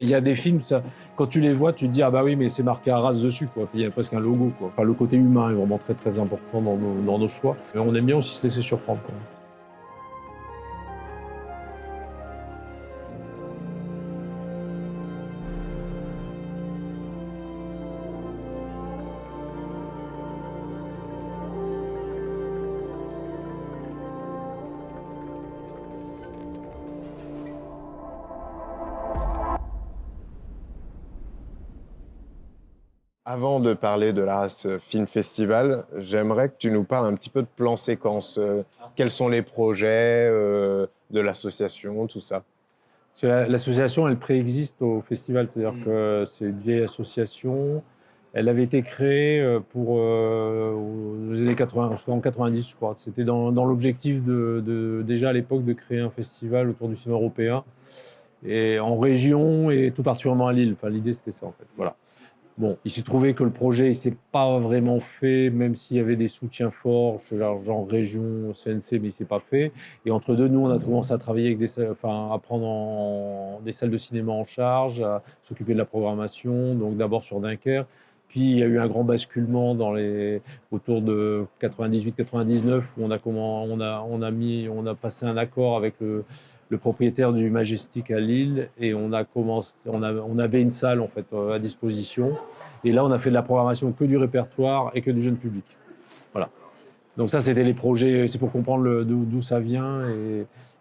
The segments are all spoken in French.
Il y a des films, ça, quand tu les vois, tu te dis ah bah oui, mais c'est marqué Arras dessus, quoi. Il y a presque un logo, quoi. Enfin, le côté humain est vraiment très très important dans nos choix. Mais on aime bien aussi se laisser surprendre, quoi. Avant de parler de l'Arras Film Festival, j'aimerais que tu nous parles un petit peu de plan séquence. Quels sont les projets de l'association, tout ça? Parce que l'association, elle préexiste au festival, c'est-à-dire que c'est une vieille association. Elle avait été créée aux années 80, en 90, je crois. C'était dans l'objectif déjà à l'époque de créer un festival autour du cinéma européen, et en région et tout particulièrement à Lille. Enfin, l'idée, c'était ça, en fait. Voilà. Bon, il s'est trouvé que le projet ne s'est pas vraiment fait, même s'il y avait des soutiens forts, genre région, CNC, mais il ne s'est pas fait. Et entre deux, nous, on a commencé à travailler avec à prendre des salles de cinéma en charge, à s'occuper de la programmation, donc d'abord sur Dunkerque. Puis il y a eu un grand basculement autour de 98-99 où on a passé un accord avec le propriétaire du Majestic à Lille, et on avait une salle en fait à disposition. Et là, on a fait de la programmation que du répertoire et que du jeune public. Voilà. Donc ça, c'était les projets. C'est pour comprendre d'où ça vient.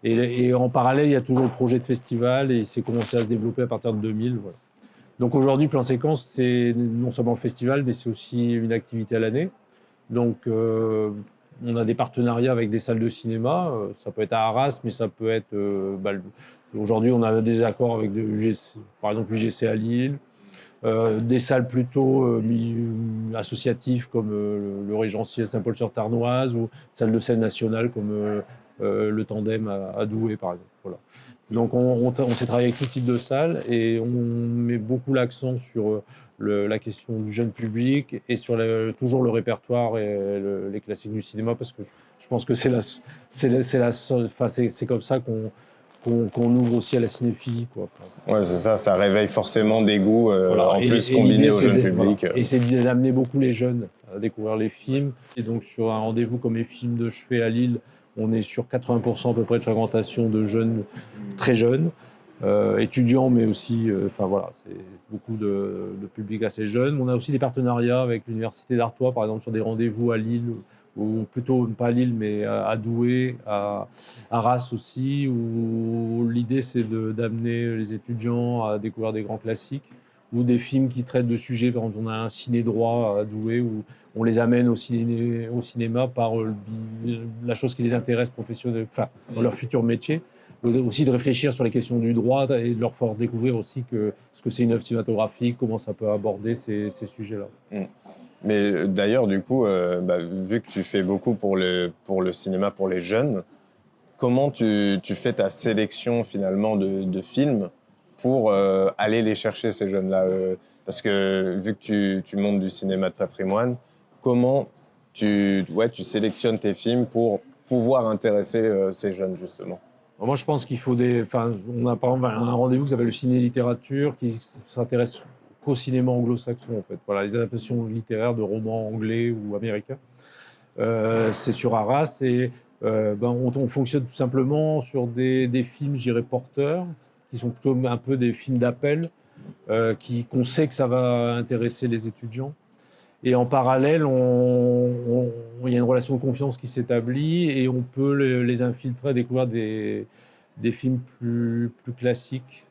Et en parallèle, il y a toujours le projet de festival, et il s'est commencé à se développer à partir de 2000. Voilà. Donc aujourd'hui, Plan Séquence, c'est non seulement le festival, mais c'est aussi une activité à l'année. Donc, on a des partenariats avec des salles de cinéma. Ça peut être à Arras, mais ça peut être. Aujourd'hui, on a des accords avec par exemple l'UGC à Lille, des salles plutôt associatives comme le Régentier Saint-Paul-sur-Tarnoise, ou salles de scène nationale comme le Tandem à Douai, par exemple. Voilà. Donc, on s'est travaillé avec tout type de salles, et on met beaucoup l'accent sur la question du jeune public et sur toujours le répertoire et les classiques du cinéma, parce que je pense que c'est comme ça qu'on ouvre aussi à la cinéphilie, quoi. Enfin, Ouais, c'est ça, ça réveille forcément des goûts, voilà. en plus Et combinés l'idée, au jeune public. et c'est d'amener beaucoup les jeunes à découvrir les films. Et donc, sur un rendez-vous comme les films de chevet à Lille, on est sur 80% à peu près de fréquentation de jeunes, très jeunes, étudiants, mais aussi, enfin voilà, c'est beaucoup de public assez jeune. On a aussi des partenariats avec l'Université d'Artois, par exemple, sur des rendez-vous à Lille, ou plutôt pas à Lille, mais à Douai, à Arras aussi, où l'idée c'est d'amener les étudiants à découvrir des grands classiques, ou des films qui traitent de sujets. Par exemple, on a un ciné-droit à Douai où on les amène au cinéma par la chose qui les intéresse professionnellement, enfin, dans leur futur métier. Aussi de réfléchir sur les questions du droit et de leur faire découvrir aussi ce que c'est une œuvre cinématographique, comment ça peut aborder ces sujets-là. Mm. Mais d'ailleurs, du coup, vu que tu fais beaucoup pour le cinéma pour les jeunes, comment tu fais ta sélection finalement de films pour aller les chercher, ces jeunes-là parce que vu que tu montes du cinéma de patrimoine, comment tu sélectionnes tes films pour pouvoir intéresser ces jeunes, justement? Alors moi, je pense qu'il faut on a par exemple un rendez-vous qui s'appelle le ciné-littérature, qui s'intéresse qu'au cinéma anglo-saxon, en fait. Voilà, les adaptations littéraires de romans anglais ou américains. C'est sur Arras, et on fonctionne tout simplement sur des films, je dirais, porteurs, qui sont plutôt un peu des films d'appel, qu'on sait que ça va intéresser les étudiants. Et en parallèle, il y a une relation de confiance qui s'établit, et on peut les infiltrer, découvrir des films plus classiques.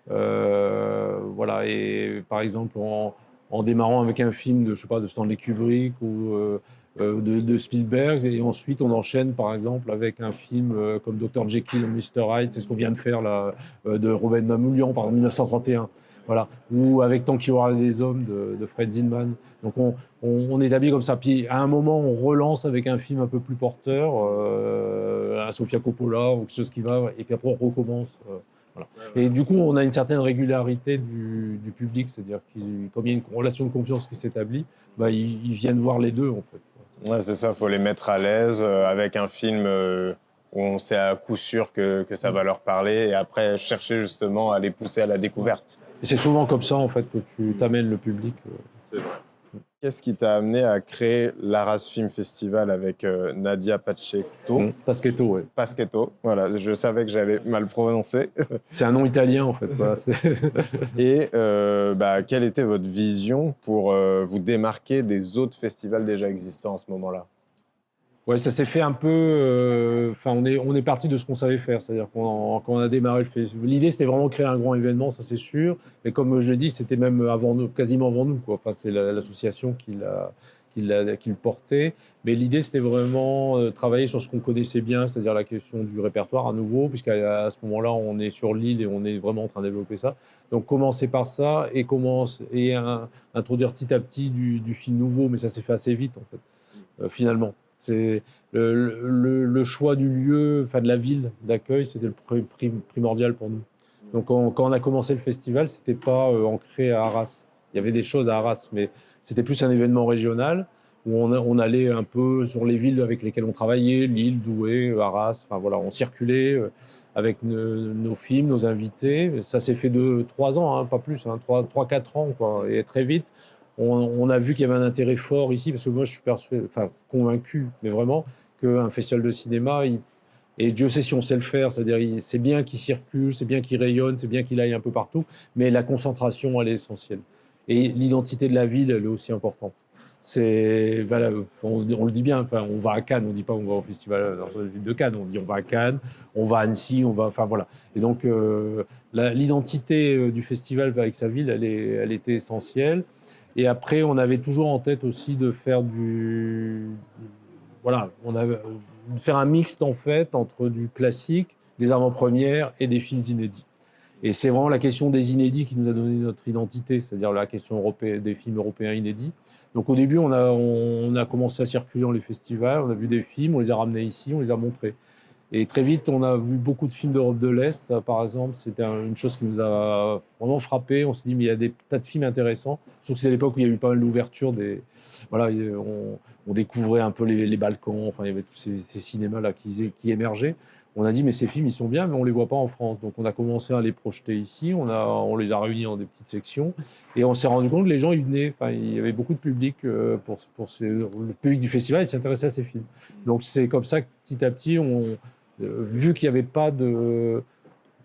Voilà. Et par exemple, en démarrant avec un film je sais pas, de Stanley Kubrick ou de Spielberg, et ensuite on enchaîne par exemple avec un film comme Dr. Jekyll et Mr. Hyde, c'est ce qu'on vient de faire là, de Robert Mamoulian, par 1931. Voilà. Ou avec Tant qu'il y aura des hommes de Fred Zinman. Donc on établit comme ça. Puis à un moment, on relance avec un film un peu plus porteur, à Sofia Coppola ou quelque chose qui va, et puis après on recommence. Voilà. Et du coup, on a une certaine régularité du public, c'est-à-dire comme il y a une relation de confiance qui s'établit, ils viennent voir les deux, en fait. Ouais, c'est ça, il faut les mettre à l'aise avec un film où on sait à coup sûr que ça va leur parler, et après chercher justement à les pousser à la découverte. Et c'est souvent comme ça, en fait, que tu t'amènes le public. C'est vrai. Qu'est-ce qui t'a amené à créer l'Arras Film Festival avec Nadia Pacheco? Paschetto, ouais. Paschetto, voilà, je savais que j'allais mal prononcer. C'est un nom italien, en fait. Voilà, Et quelle était votre vision pour vous démarquer des autres festivals déjà existants à ce moment-là? Ouais, ça s'est fait un peu. Enfin, on est parti de ce qu'on savait faire. C'est-à-dire quand on a démarré le festival, l'idée c'était vraiment de créer un grand événement, ça c'est sûr. Mais comme je l'ai dit, c'était même avant nous, quasiment avant nous, quoi. Enfin, c'est l'association qui le portait. Mais l'idée c'était vraiment travailler sur ce qu'on connaissait bien, c'est-à-dire la question du répertoire à nouveau, puisqu'à ce moment-là, on est sur l'île et on est vraiment en train de développer ça. Donc commencer par ça et introduire petit à petit du film nouveau, mais ça s'est fait assez vite en fait, finalement. C'est le choix du lieu, enfin de la ville d'accueil, c'était le primordial pour nous. Donc quand on a commencé le festival, c'était pas ancré à Arras. Il y avait des choses à Arras, mais c'était plus un événement régional où on allait un peu sur les villes avec lesquelles on travaillait, Lille, Douai, Arras. Enfin voilà, on circulait avec nos films, nos invités. Ça s'est fait 3 ans, hein, pas plus, hein, 4 ans, quoi. Et très vite, on a vu qu'il y avait un intérêt fort ici, parce que moi je suis convaincu, mais vraiment, qu'un festival de cinéma, et Dieu sait si on sait le faire, c'est-à-dire c'est bien qu'il circule, c'est bien qu'il rayonne, c'est bien qu'il aille un peu partout, mais la concentration, elle est essentielle. Et l'identité de la ville, elle est aussi importante. Voilà, on le dit bien, enfin, on va à Cannes, on ne dit pas on va au festival dans la ville de Cannes, on dit on va à Cannes, on va à Annecy, enfin voilà. Et donc l'identité du festival avec sa ville, elle était essentielle. Et après, on avait toujours en tête aussi de faire voilà, de faire un mixte en fait entre du classique, des avant-premières et des films inédits. Et c'est vraiment la question des inédits qui nous a donné notre identité, c'est-à-dire la question européenne, des films européens inédits. Donc au début, on a commencé à circuler dans les festivals, on a vu des films, on les a ramenés ici, on les a montrés. Et très vite, on a vu beaucoup de films d'Europe de l'Est. Ça, par exemple, c'était une chose qui nous a vraiment frappé. On s'est dit, mais il y a des tas de films intéressants. Surtout que c'est à l'époque où il y a eu pas mal d'ouverture. Voilà, on découvrait un peu les Balkans. Enfin, il y avait tous ces cinémas-là qui émergeaient. On a dit, mais ces films, ils sont bien, mais on ne les voit pas en France. Donc, on a commencé à les projeter ici. On les a réunis en des petites sections. Et on s'est rendu compte que les gens, ils venaient. Enfin, il y avait beaucoup de public le public du festival, il s'intéressait à ces films. Donc, c'est comme ça que petit à petit, vu qu'il n'y avait pas de...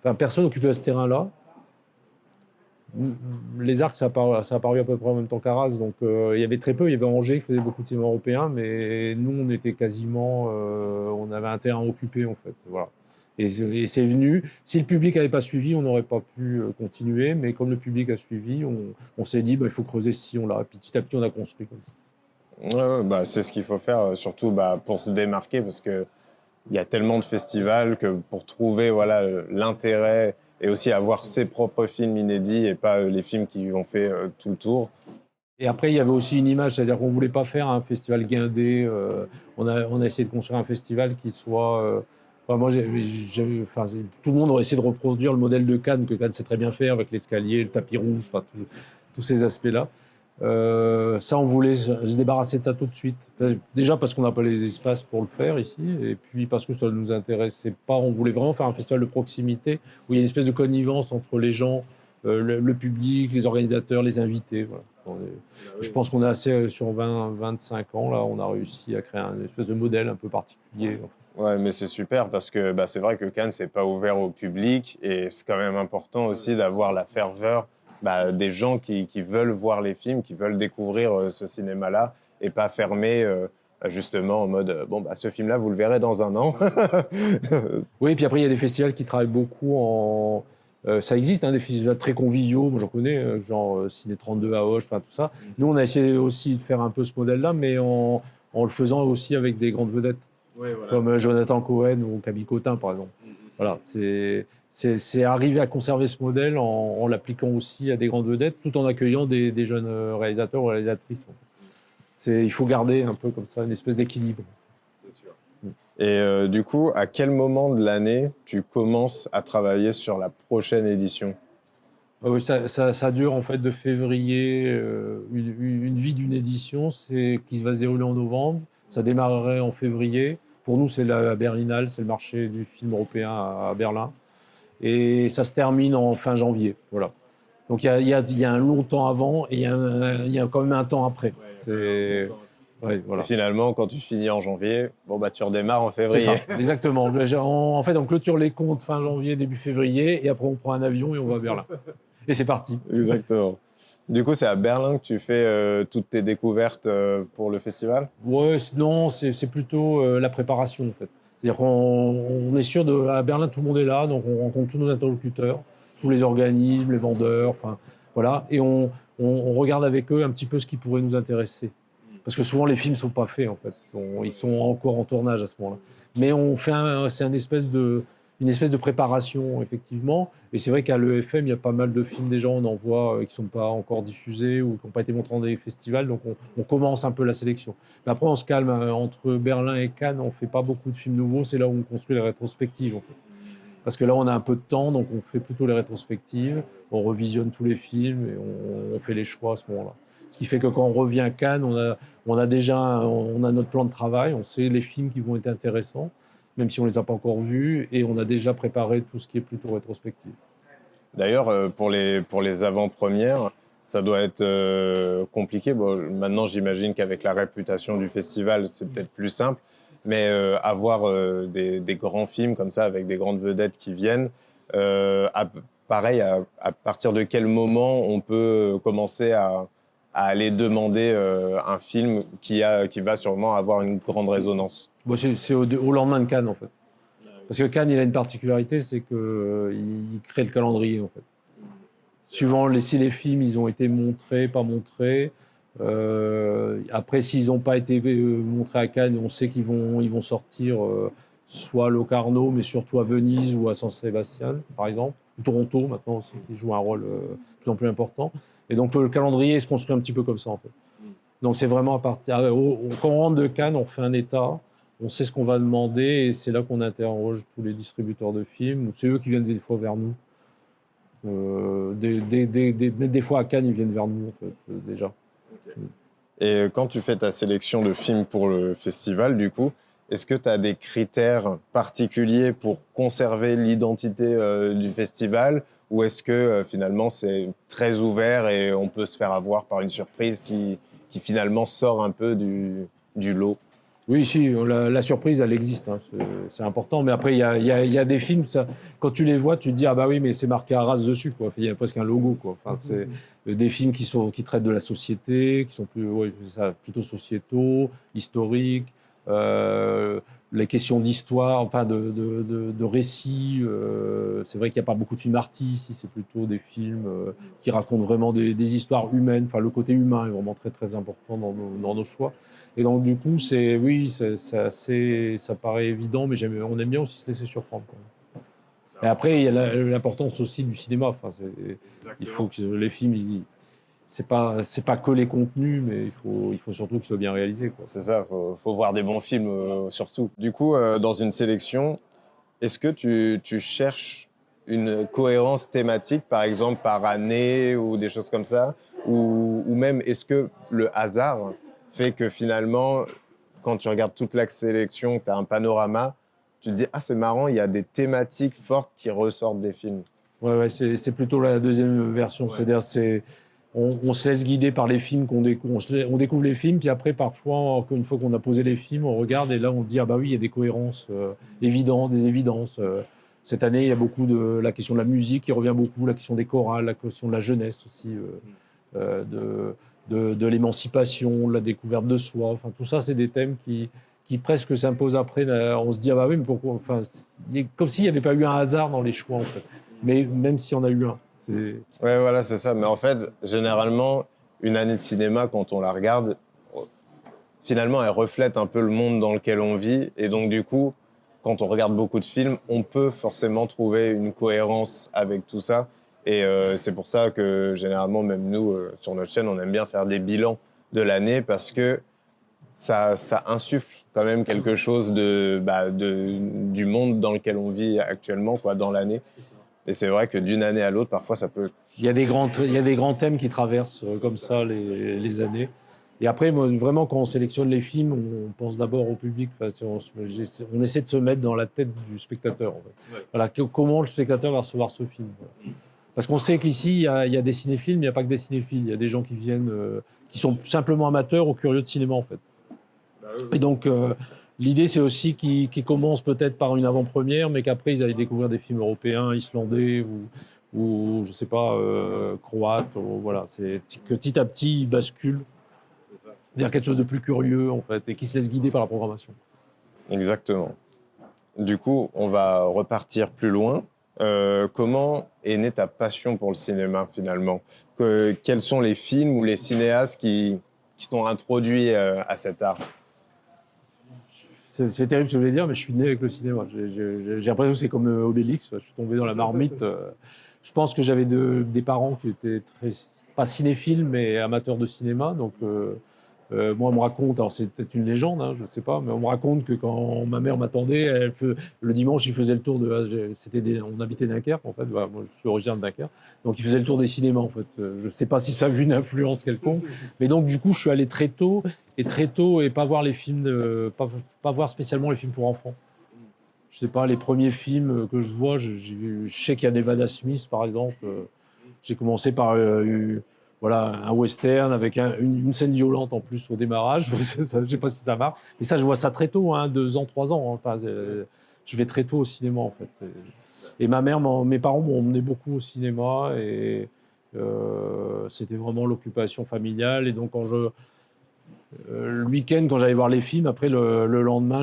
Enfin, personne n'occupait ce terrain-là. Les Arcs, ça a apparu à peu près en même temps qu'Arras, donc il y avait très peu. Il y avait Angers qui faisait beaucoup de cinéma européen, mais nous, on était quasiment... on avait un terrain occupé, en fait. Voilà. Et c'est venu. Si le public n'avait pas suivi, on n'aurait pas pu continuer, mais comme le public a suivi, on s'est dit, il faut creuser ce sillon-là. Et puis petit à petit, on a construit comme ça. Ouais, c'est ce qu'il faut faire, surtout pour se démarquer, parce que il y a tellement de festivals que pour trouver voilà, l'intérêt et aussi avoir ses propres films inédits et pas les films qui ont fait tout le tour. Et après, il y avait aussi une image, c'est-à-dire qu'on ne voulait pas faire un festival guindé. On a essayé de construire un festival qui soit... moi, tout le monde aurait essayé de reproduire le modèle de Cannes, que Cannes sait très bien faire, avec l'escalier, le tapis rouge, tous ces aspects-là. Ça, on voulait se débarrasser de ça tout de suite. Déjà parce qu'on n'a pas les espaces pour le faire ici, et puis parce que ça ne nous intéressait pas. On voulait vraiment faire un festival de proximité où il y a une espèce de connivence entre les gens, le public, les organisateurs, les invités. Voilà. Je pense qu'on est assez sur 20-25 ans, là, on a réussi à créer une espèce de modèle un peu particulier. Ouais, mais c'est super parce que c'est vrai que Cannes, c'est pas ouvert au public et c'est quand même important aussi d'avoir la ferveur des gens qui veulent voir les films, qui veulent découvrir ce cinéma-là et pas fermer justement en mode ce film-là, vous le verrez dans un an. Oui, et puis après, il y a des festivals qui travaillent beaucoup ça existe, des festivals très conviviaux, moi j'en connais, genre Ciné 32 à Auch, enfin tout ça. Nous, on a essayé aussi de faire un peu ce modèle-là, mais en le faisant aussi avec des grandes vedettes, voilà, comme Jonathan Cohen ou Camille Cotin, par exemple. Voilà, c'est arriver à conserver ce modèle en l'appliquant aussi à des grandes vedettes, tout en accueillant des jeunes réalisateurs ou réalisatrices. Il faut garder un peu comme ça, une espèce d'équilibre. C'est sûr. Et du coup, à quel moment de l'année tu commences à travailler sur la prochaine édition ? Ça dure en fait de février, une vie d'une édition qui va se dérouler en novembre. Ça démarrerait en février. Pour nous, c'est la Berlinale, c'est le marché du film européen à Berlin. Et ça se termine en fin janvier. Voilà. Donc il y a un long temps avant et il y a quand même un temps après. C'est... Ouais, voilà. Et finalement, quand tu finis en janvier, bon, bah, tu redémarres en C'est février. ça, exactement. En fait, on clôture les comptes fin janvier, début février, et après on prend un avion et on va à Berlin. Et c'est parti. Exactement. Du coup, c'est à Berlin que tu fais toutes tes découvertes pour le festival? Ouais, non, c'est plutôt la préparation en fait. C'est-à-dire qu'on est sûr à Berlin, tout le monde est là, donc on rencontre tous nos interlocuteurs, tous les organismes, les vendeurs, enfin voilà, et on regarde avec eux un petit peu ce qui pourrait nous intéresser. Parce que souvent les films sont pas faits en fait, ils sont encore en tournage à ce moment-là. Mais on fait c'est une espèce de préparation effectivement. Et c'est vrai qu'à l'EFM, il y a pas mal de films déjà, on en voit qui sont pas encore diffusés ou qui n'ont pas été montrés dans des festivals, donc on commence un peu la sélection. Mais après, on se calme. Entre Berlin et Cannes, on fait pas beaucoup de films nouveaux. C'est là où on construit les rétrospectives, en fait. Parce que là, on a un peu de temps, donc on fait plutôt les rétrospectives. On revisionne tous les films et on fait les choix à ce moment-là. Ce qui fait que quand on revient à Cannes, on a déjà on a notre plan de travail. On sait les films qui vont être intéressants, même si on les a pas encore vus, et on a déjà préparé tout ce qui est plutôt rétrospective. D'ailleurs, pour les avant-premières, ça doit être compliqué. Bon, maintenant, j'imagine qu'avec la réputation du festival, c'est peut-être plus simple. Mais avoir des grands films comme ça, avec des grandes vedettes qui viennent, pareil, à partir de quel moment on peut commencer à aller demander un film qui va sûrement avoir une grande résonance? Bon, c'est au lendemain de Cannes, en fait. Parce que Cannes, il a une particularité, c'est qu'il crée le calendrier, en fait. Suivant si les films, ils ont été montrés, pas montrés. Après, s'ils n'ont pas été montrés à Cannes, on sait qu'ils vont sortir soit à Locarno, mais surtout à Venise ou à San Sébastien, par exemple. Ou Toronto, maintenant aussi, qui joue un rôle de plus en plus important. Et donc, le calendrier se construit un petit peu comme ça, en fait. Donc, c'est vraiment à partir... Quand on rentre de Cannes, on fait un état, on sait ce qu'on va demander, et c'est là qu'on interroge tous les distributeurs de films. C'est eux qui viennent des fois vers nous. Des fois à Cannes, ils viennent vers nous, en fait, déjà. Et quand tu fais ta sélection de films pour le festival, du coup, est-ce que tu as des critères particuliers pour conserver l'identité du festival ou est-ce que finalement c'est très ouvert et on peut se faire avoir par une surprise qui finalement sort un peu du lot? Oui, si, la surprise, elle existe, hein, c'est important. Mais après, il y a des films, quand tu les vois, tu te dis, ah bah oui, mais c'est marqué Arras dessus, quoi. Il y a presque un logo, quoi. Enfin, c'est des films qui traitent de la société, qui sont plutôt sociétaux, historiques, les questions d'histoire, enfin de récits. C'est vrai qu'il n'y a pas beaucoup de films artistes, c'est plutôt des films qui racontent vraiment des histoires humaines. Enfin, le côté humain est vraiment très, très important dans nos choix. Et donc, du coup, ça paraît évident, mais on aime bien aussi se laisser surprendre, quoi. Et après, il y a l'importance aussi du cinéma. Enfin, il faut que les films, c'est pas que les contenus, mais il faut surtout qu'ils soient bien réalisés, quoi. C'est ça, faut voir des bons films surtout. Du coup, dans une sélection, est-ce que tu cherches une cohérence thématique, par exemple par année ou des choses comme ça, ou même est-ce que le hasard fait que finalement, quand tu regardes toute la sélection, tu as un panorama, tu te dis ah c'est marrant, il y a des thématiques fortes qui ressortent des films. Ouais, c'est plutôt la deuxième version. Ouais. C'est-à-dire, on se laisse guider par les films qu'on découvre. On découvre les films, puis après, parfois, une fois qu'on a posé les films, on regarde et là, on dit ah bah oui, il y a des cohérences évidentes, des évidences. Cette année, il y a beaucoup de la question de la musique qui revient beaucoup, la question des chorales, la question de la jeunesse aussi, de l'émancipation, de la découverte de soi. Enfin, tout ça, c'est des thèmes qui presque s'imposent après. On se dit ah bah oui, mais pourquoi, enfin, comme s'il n'y avait pas eu un hasard dans les choix en fait. Mais même s'il y en a eu un. Ouais, voilà, c'est ça. Mais en fait, généralement, une année de cinéma, quand on la regarde, finalement, elle reflète un peu le monde dans lequel on vit. Et donc, du coup, quand on regarde beaucoup de films, on peut forcément trouver une cohérence avec tout ça. Et c'est pour ça que, généralement, même nous, sur notre chaîne, on aime bien faire des bilans de l'année parce que ça insuffle quand même quelque chose du monde dans lequel on vit actuellement, quoi, dans l'année. Et c'est vrai que d'une année à l'autre, parfois, ça peut... Il y a des grands thèmes qui traversent comme ça les années. Et après, moi, vraiment, quand on sélectionne les films, on pense d'abord au public. Enfin, on essaie de se mettre dans la tête du spectateur. En fait. Ouais. Voilà, comment le spectateur va recevoir ce film. Voilà. Parce qu'on sait qu'ici, il y a des cinéphiles, mais il n'y a pas que des cinéphiles. Il y a des gens qui viennent, qui sont simplement amateurs ou curieux de cinéma, en fait. Et donc, l'idée, c'est aussi qu'ils commencent peut-être par une avant-première, mais qu'après, ils aillent découvrir des films européens, islandais ou je ne sais pas, croates. Voilà. C'est que petit à petit, ils basculent vers quelque chose de plus curieux, en fait, et qui se laissent guider par la programmation. Exactement. Du coup, on va repartir plus loin. Comment est née ta passion pour le cinéma, finalement? Quels sont les films ou les cinéastes qui t'ont introduit à cet art? C'est terrible ce que je vais dire, mais je suis né avec le cinéma. J'ai l'impression que c'est comme Obélix. Je suis tombé dans la marmite. Je pense que j'avais des parents qui étaient pas cinéphiles, mais amateurs de cinéma. Donc, moi, on me raconte, alors c'est peut-être une légende, hein, je ne sais pas, mais on me raconte que quand ma mère m'attendait, le dimanche, il faisait le tour on habitait Dunkerque, en fait. Voilà, moi, je suis originaire de Dunkerque. Donc, il faisait le tour des cinémas, en fait. Je ne sais pas si ça a eu une influence quelconque. Mais donc, du coup, je suis allé très tôt, et pas voir les films, pas voir spécialement les films pour enfants. Je sais pas, les premiers films que je vois, je sais qu'il y a Nevada Smith, par exemple. J'ai commencé par voilà, un western avec une scène violente en plus au démarrage. Je ne sais pas si ça marche. Mais ça, je vois ça très tôt, hein, 2 ans, 3 ans. Hein. Enfin, je vais très tôt au cinéma, en fait. Et mes parents m'ont emmené beaucoup au cinéma. Et c'était vraiment l'occupation familiale. Et donc, le week-end, quand j'allais voir les films, après le lendemain,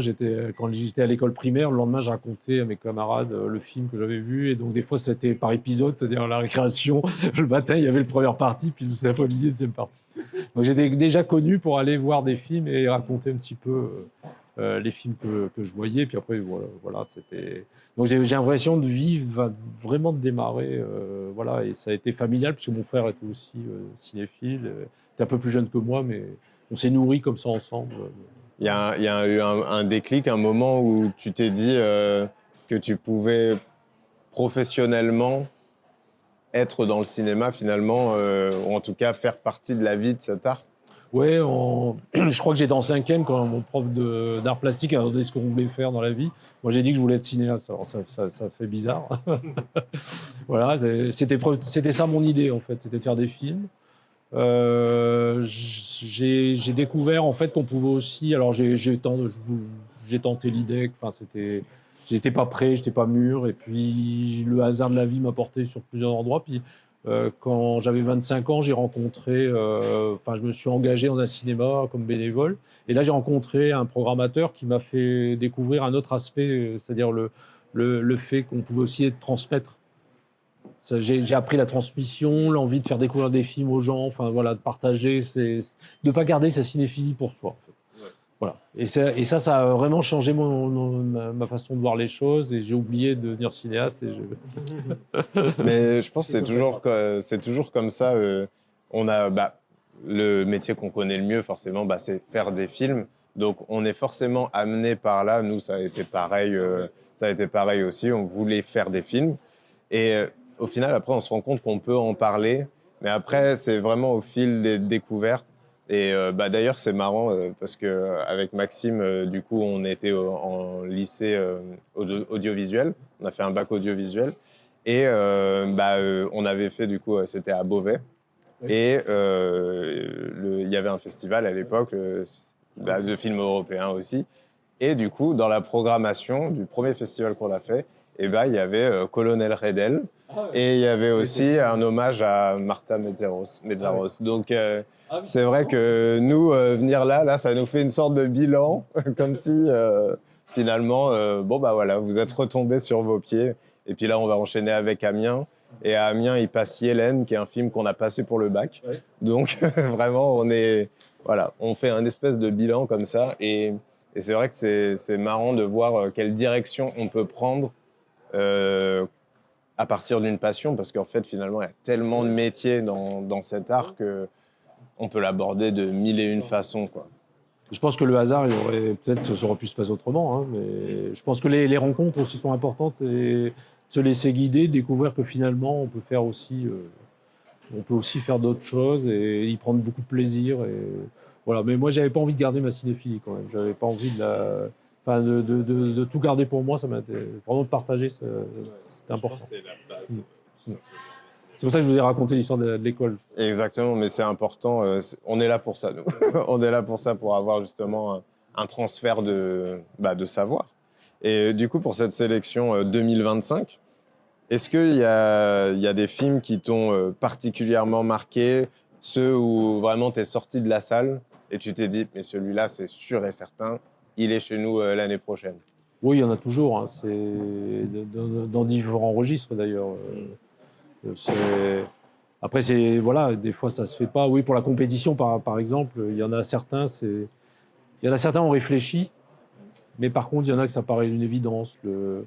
quand j'étais à l'école primaire, le lendemain, je racontais à mes camarades le film que j'avais vu. Et donc, des fois, c'était par épisode, c'est-à-dire la récréation. Le matin, il y avait la première partie, puis l'après-midi, la deuxième partie. Donc, j'étais déjà connu pour aller voir des films et raconter un petit peu les films que je voyais. Puis après, voilà c'était. Donc, j'ai l'impression de vivre, vraiment de démarrer. Voilà, et ça a été familial, puisque mon frère était aussi cinéphile. Il était un peu plus jeune que moi, mais on s'est nourris comme ça ensemble. Il y a eu un déclic, un moment où tu t'es dit que tu pouvais professionnellement être dans le cinéma finalement, ou en tout cas faire partie de la vie de cet art? Ouais, je crois que j'étais en 5e quand mon prof d'art plastique a demandé ce qu'on voulait faire dans la vie. Moi, j'ai dit que je voulais être cinéaste. Alors, ça fait bizarre. Voilà, c'était ça mon idée, en fait. C'était de faire des films. J'ai découvert en fait qu'on pouvait aussi. Alors j'ai tenté l'IDEC. Enfin j'étais pas prêt, j'étais pas mûr. Et puis le hasard de la vie m'a porté sur plusieurs endroits. Puis quand j'avais 25 ans, j'ai rencontré. Enfin je me suis engagé dans un cinéma comme bénévole. Et là j'ai rencontré un programmateur qui m'a fait découvrir un autre aspect, c'est-à-dire le fait qu'on pouvait aussi transmettre. J'ai appris la transmission, l'envie de faire découvrir des films aux gens, enfin voilà, de partager, de ne pas garder sa cinéphilie pour soi. En fait. Ouais. Voilà. Et ça a vraiment changé ma façon de voir les choses. Et j'ai oublié de devenir cinéaste. Mais je pense que c'est toujours comme ça. On a le métier qu'on connaît le mieux, forcément, c'est faire des films. Donc, on est forcément amené par là. Nous, ça a été pareil. Ça a été pareil aussi. On voulait faire des films. Et au final, après, on se rend compte qu'on peut en parler. Mais après, c'est vraiment au fil des découvertes. Et d'ailleurs, c'est marrant parce qu'avec Maxime, du coup, on était en lycée audiovisuel. On a fait un bac audiovisuel. Et on avait fait, du coup, c'était à Beauvais. Oui. Et il y avait un festival à l'époque de films européens aussi. Et du coup, dans la programmation du premier festival qu'on a fait, il y avait Colonel Redel. Et il y avait aussi un hommage à Martha Metzaros. Donc, c'est vrai que nous, venir là, ça nous fait une sorte de bilan, comme si, finalement, voilà, vous êtes retombés sur vos pieds. Et puis là, on va enchaîner avec Amiens. Et à Amiens, il passe Yélène, qui est un film qu'on a passé pour le bac. Ouais. Donc, vraiment, on fait un espèce de bilan comme ça. Et c'est vrai que c'est marrant de voir quelle direction on peut prendre à partir d'une passion, parce qu'en fait, finalement, il y a tellement de métiers dans cet art qu'on peut l'aborder de mille et une façons, quoi. Je pense que le hasard, peut-être ça aurait pu se passer autrement, hein, mais je pense que les rencontres aussi sont importantes et se laisser guider, découvrir que finalement, on peut aussi faire d'autres choses et y prendre beaucoup de plaisir. Et voilà. Mais moi, j'avais pas envie de garder ma cinéphilie quand même. J'avais pas envie de tout garder pour moi. Ça m'a vraiment de partager. C'était important. Je pense que c'est la base. C'est pour ça que je vous ai raconté l'histoire de l'école. Exactement, mais c'est important. On est là pour ça, nous. On est là pour ça, pour avoir justement un transfert de savoir. Et du coup, pour cette sélection 2025, est-ce qu'il y a des films qui t'ont particulièrement marqué, ceux où vraiment tu es sorti de la salle et tu t'es dit, mais celui-là, c'est sûr et certain, il est chez nous l'année prochaine? Oui, il y en a toujours. Hein. C'est dans différents registres d'ailleurs. C'est- Après, voilà, des fois ça se fait pas. Oui, pour la compétition, par exemple, il y en a certains, on réfléchit, mais par contre, il y en a que ça paraît une évidence. Euh,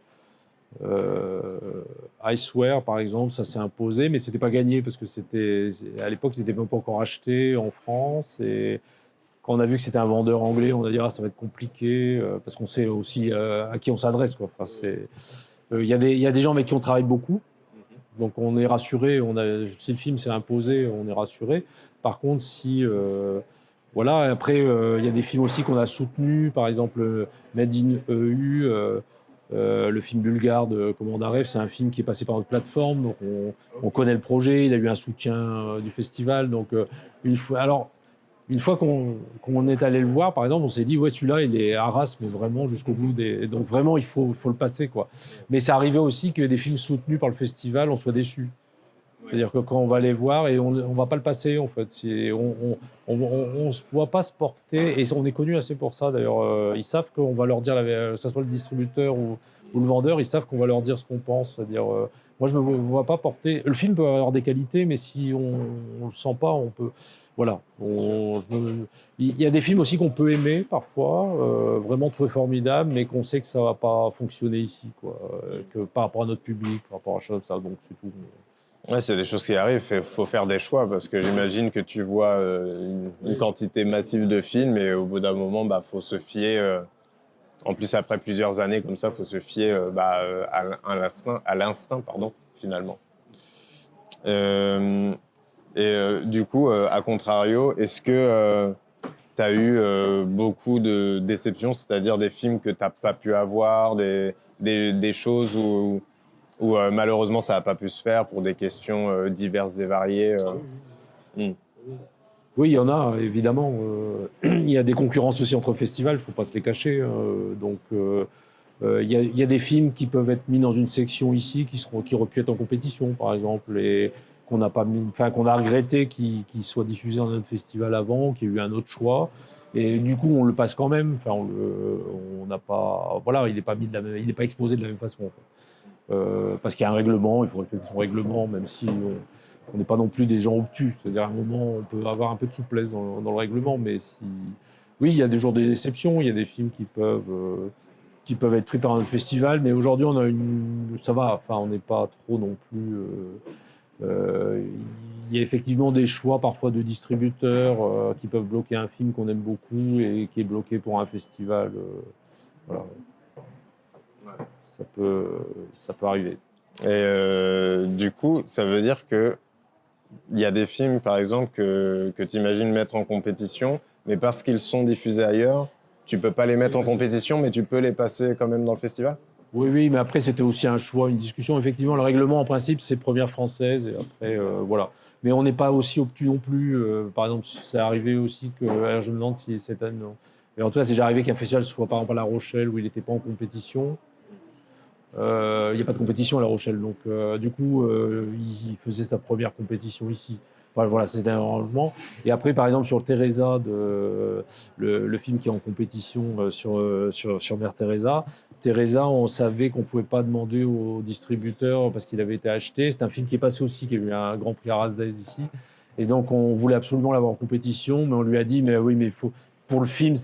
I Swear, par exemple, ça s'est imposé, mais c'était pas gagné parce que à l'époque, il n'était même pas encore acheté en France. Et quand on a vu que c'était un vendeur anglais, on a dit ah, ça va être compliqué parce qu'on sait aussi à qui on s'adresse. Quoi. Enfin, il y a des gens avec qui on travaille beaucoup. Donc on est rassuré, si le film s'est imposé, on est rassuré. Par contre, voilà, après, il y a des films aussi qu'on a soutenus, par exemple Made in EU, le film bulgare de Commandarev, c'est un film qui est passé par notre plateforme, donc on connaît le projet, il a eu un soutien du festival. Donc une fois qu'on est allé le voir, par exemple, on s'est dit, ouais, celui-là, il est Arras, mais vraiment jusqu'au bout Donc vraiment, il faut le passer, quoi. Mais ça arrivait aussi que des films soutenus par le festival, on soit déçus. C'est-à-dire que quand on va les voir, et on ne va pas le passer, en fait. On se voit pas se porter, et on est connu assez pour ça, d'ailleurs. Ils savent qu'on va leur dire, que ce soit le distributeur ou le vendeur, ils savent qu'on va leur dire ce qu'on pense. C'est-à-dire, moi, je ne me vois pas porter... Le film peut avoir des qualités, mais si on ne le sent pas, on peut... Voilà. Il y a des films aussi qu'on peut aimer parfois, vraiment trouver formidables, mais qu'on sait que ça ne va pas fonctionner ici, quoi, que par rapport à notre public, par rapport à ça, donc c'est tout. Ouais, c'est des choses qui arrivent, il faut faire des choix parce que j'imagine que tu vois une quantité massive de films et au bout d'un moment, faut se fier, en plus après plusieurs années comme ça, faut se fier à l'instinct, pardon, finalement. Du coup, à contrario, est-ce que tu as eu beaucoup de déceptions, c'est-à-dire des films que tu n'as pas pu avoir, des choses où malheureusement ça n'a pas pu se faire pour des questions diverses et variées Oui, il y en a, évidemment. Il y a des concurrences aussi entre festivals, il ne faut pas se les cacher. Il y a des films qui peuvent être mis dans une section ici, qui auraient pu être en compétition, par exemple, et qu'on n'a pas mis, enfin, qu'on a regretté qu'ils soient diffusés dans notre festival avant, qu'il y ait eu un autre choix. Et du coup, on le passe quand même. Enfin, on n'a pas, voilà, il n'est pas mis il n'est pas exposé de la même façon. En fait. Parce qu'il y a un règlement, il faut respecter son règlement, même si on n'est pas non plus des gens obtus. C'est-à-dire, à un moment, on peut avoir un peu de souplesse dans le règlement, mais oui, il y a des jours de déception, il y a des films qui peuvent être pris par un festival, mais aujourd'hui, ça va, enfin, on n'est pas trop non plus... il y a effectivement des choix parfois de distributeurs qui peuvent bloquer un film qu'on aime beaucoup et qui est bloqué pour un festival. Voilà. Ça peut arriver. Et du coup, ça veut dire que il y a des films, par exemple, que tu imagines mettre en compétition, mais parce qu'ils sont diffusés ailleurs, tu peux pas les mettre en compétition, mais tu peux les passer quand même dans le festival? Oui, mais après, c'était aussi un choix, une discussion. Effectivement, le règlement, en principe, c'est première française, et après, voilà. Mais on n'est pas aussi obtus non plus. Par exemple, c'est arrivé aussi que, alors je me demande si cette année, non. Mais en tout cas, c'est déjà arrivé qu'un festival soit, par exemple, à La Rochelle, où il n'était pas en compétition. Il n'y a pas de compétition à La Rochelle, donc du coup, il faisait sa première compétition ici. Enfin, voilà, c'était un arrangement. Et après, par exemple, sur Teresa, le film qui est en compétition sur Mère Teresa, on savait qu'on ne pouvait pas demander au distributeur parce qu'il avait été acheté. C'est un film qui est passé aussi, qui a eu un grand prix à Rasdez ici. Et donc, on voulait absolument l'avoir en compétition, mais on lui a dit, mais oui, mais il faut, pour le film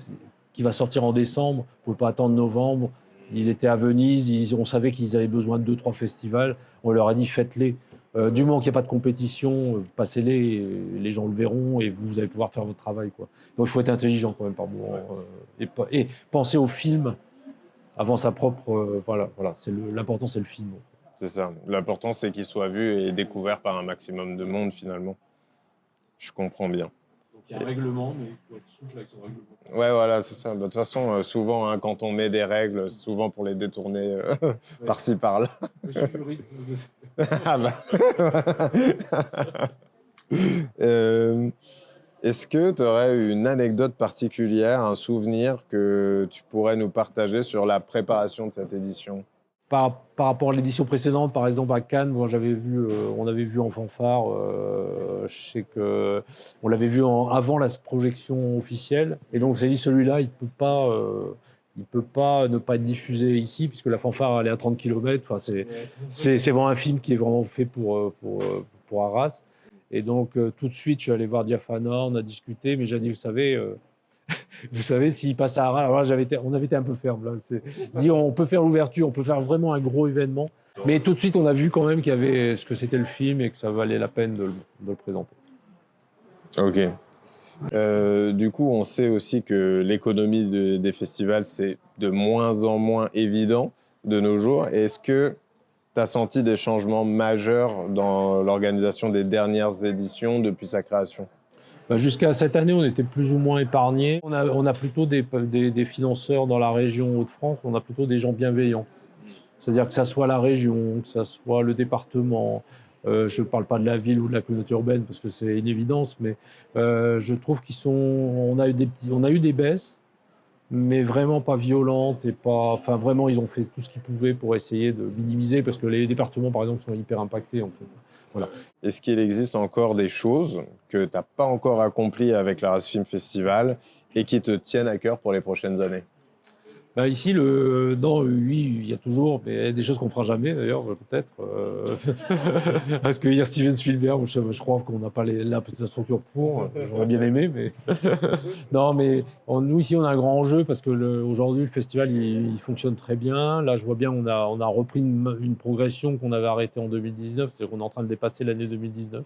qui va sortir en décembre, il ne faut pas attendre novembre. Il était à Venise, on savait qu'ils avaient besoin de 2-3 festivals. On leur a dit, faites-les. Du moment qu'il n'y a pas de compétition, passez-les, les gens le verront et vous allez pouvoir faire votre travail, quoi. Donc il faut être intelligent quand même par moment. Et penser au film avant sa propre... voilà, l'important c'est le film. C'est ça. L'important, c'est qu'il soit vu et découvert par un maximum de monde, finalement. Je comprends bien. Il y a un règlement, mais il faut être souple avec son règlement. Ouais, voilà, c'est ça. De toute façon, souvent, hein, quand on met des règles, souvent pour les détourner par-ci, par-là. Je suis juriste, je sais. Ah bah. Est-ce que tu aurais une anecdote particulière, un souvenir que tu pourrais nous partager sur la préparation de cette édition? Par rapport à l'édition précédente, par exemple à Cannes, moi, on avait vu en fanfare, je sais que on l'avait vu avant la projection officielle, et donc on s'est dit celui-là, il peut pas ne pas être diffusé ici, puisque la fanfare elle est à 30 km. Enfin, c'est vraiment un film qui est vraiment fait pour Arras. Et donc tout de suite, je suis allé voir Diafana, on a discuté, mais j'ai dit, vous savez, s'il passe à Arras, alors là, on avait été un peu ferme. Là. Dit, on peut faire l'ouverture, on peut faire vraiment un gros événement. Mais tout de suite, on a vu quand même qu'il y avait ce que c'était le film et que ça valait la peine de le présenter. Ok. Du coup, on sait aussi que l'économie des festivals, c'est de moins en moins évident de nos jours. Est-ce que tu as senti des changements majeurs dans l'organisation des dernières éditions depuis sa création? Jusqu'à cette année, on était plus ou moins épargnés. On a plutôt des financeurs dans la région Hauts-de-France, on a plutôt des gens bienveillants. C'est-à-dire que ça soit la région, que ça soit le département. Je ne parle pas de la ville ou de la communauté urbaine parce que c'est une évidence, mais je trouve on a eu des baisses, mais vraiment pas violentes et pas. Enfin, vraiment, ils ont fait tout ce qu'ils pouvaient pour essayer de minimiser parce que les départements, par exemple, sont hyper impactés en fait. Voilà. Est-ce qu'il existe encore des choses que tu n'as pas encore accomplies avec l'Arras Film Festival et qui te tiennent à cœur pour les prochaines années? Ici, non, oui, il y a toujours, mais il y a des choses qu'on fera jamais d'ailleurs, peut-être. Parce que hier, Steven Spielberg, je crois qu'on n'a pas la structure pour. J'aurais bien aimé, mais non, mais nous ici, on a un grand enjeu parce que aujourd'hui, le festival, il fonctionne très bien. Là, je vois bien, on a repris une progression qu'on avait arrêtée en 2019, c'est-à-dire qu'on est en train de dépasser l'année 2019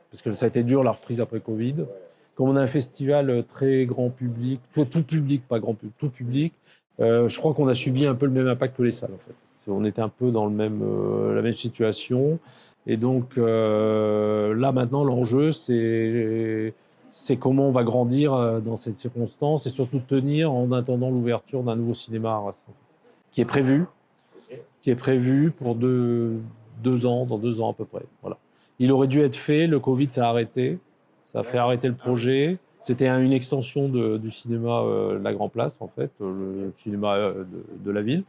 parce que ça a été dur la reprise après Covid. Comme on a un festival très grand public, tout public, pas grand public, tout public, je crois qu'on a subi un peu le même impact que les salles, en fait. On était un peu dans la même situation. Et donc, là, maintenant, l'enjeu, c'est comment on va grandir dans cette circonstance et surtout tenir en attendant l'ouverture d'un nouveau cinéma à Arras, qui est prévu pour dans 2 ans à peu près. Voilà. Il aurait dû être fait, le Covid, ça a arrêté. Ça a fait arrêter le projet. C'était une extension du cinéma La Grand Place, en fait, le cinéma de la ville.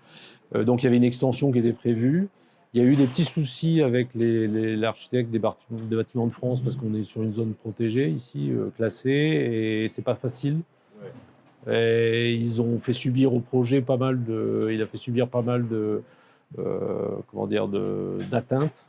Donc, il y avait une extension qui était prévue. Il y a eu des petits soucis avec l'architecte des bâtiments de France parce qu'on est sur une zone protégée ici, classée, et c'est pas facile. Et ils ont fait subir au projet il a fait subir pas mal d'atteintes.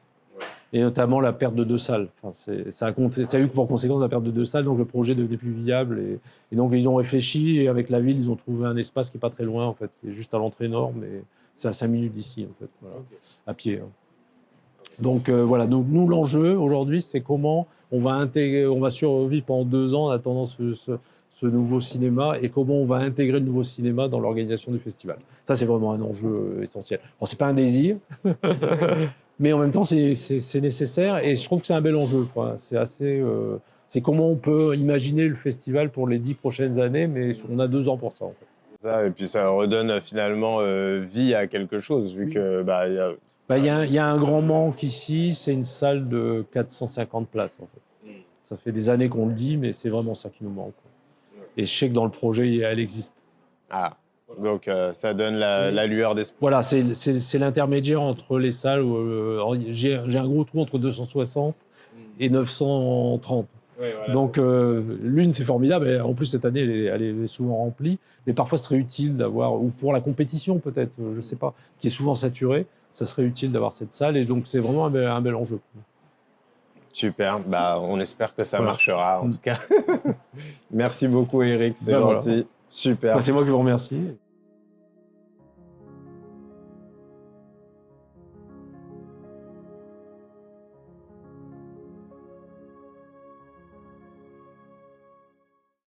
Et notamment la perte de 2 salles. Enfin, ça a eu pour conséquence la perte de 2 salles, donc le projet devenait plus viable. Et donc ils ont réfléchi, et avec la ville, ils ont trouvé un espace qui n'est pas très loin, en fait, qui est juste à l'entrée nord, mais c'est à 5 minutes d'ici, en fait, voilà, à pied. Hein. Donc voilà, nous l'enjeu aujourd'hui, c'est comment on va survivre pendant 2 ans en attendant ce nouveau cinéma, et comment on va intégrer le nouveau cinéma dans l'organisation du festival. Ça, c'est vraiment un enjeu essentiel. Alors, c'est pas un désir. Mais en même temps, c'est nécessaire, et je trouve que c'est un bel enjeu. C'est comment on peut imaginer le festival pour les 10 prochaines années, mais on a 2 ans pour ça, en fait. Ça, et puis ça redonne finalement vie à quelque chose, vu que il y a un grand manque ici, c'est une salle de 450 places, en fait. Ça fait des années qu'on le dit, mais c'est vraiment ça qui nous manque. Et je sais que dans le projet, elle existe. Ah. Donc, ça donne la lueur d'espoir. Voilà, c'est l'intermédiaire entre les salles. J'ai un gros trou entre 260 et 930. Ouais, voilà. Donc, l'une, c'est formidable. En plus, cette année, elle est souvent remplie. Mais parfois, ce serait utile d'avoir, ou pour la compétition peut-être, je ne sais pas, qui est souvent saturée, ça serait utile d'avoir cette salle. Et donc, c'est vraiment un bel enjeu. Super. On espère que ça marchera, en tout cas. Merci beaucoup, Eric. C'est gentil. Voilà. Super. C'est moi qui vous remercie.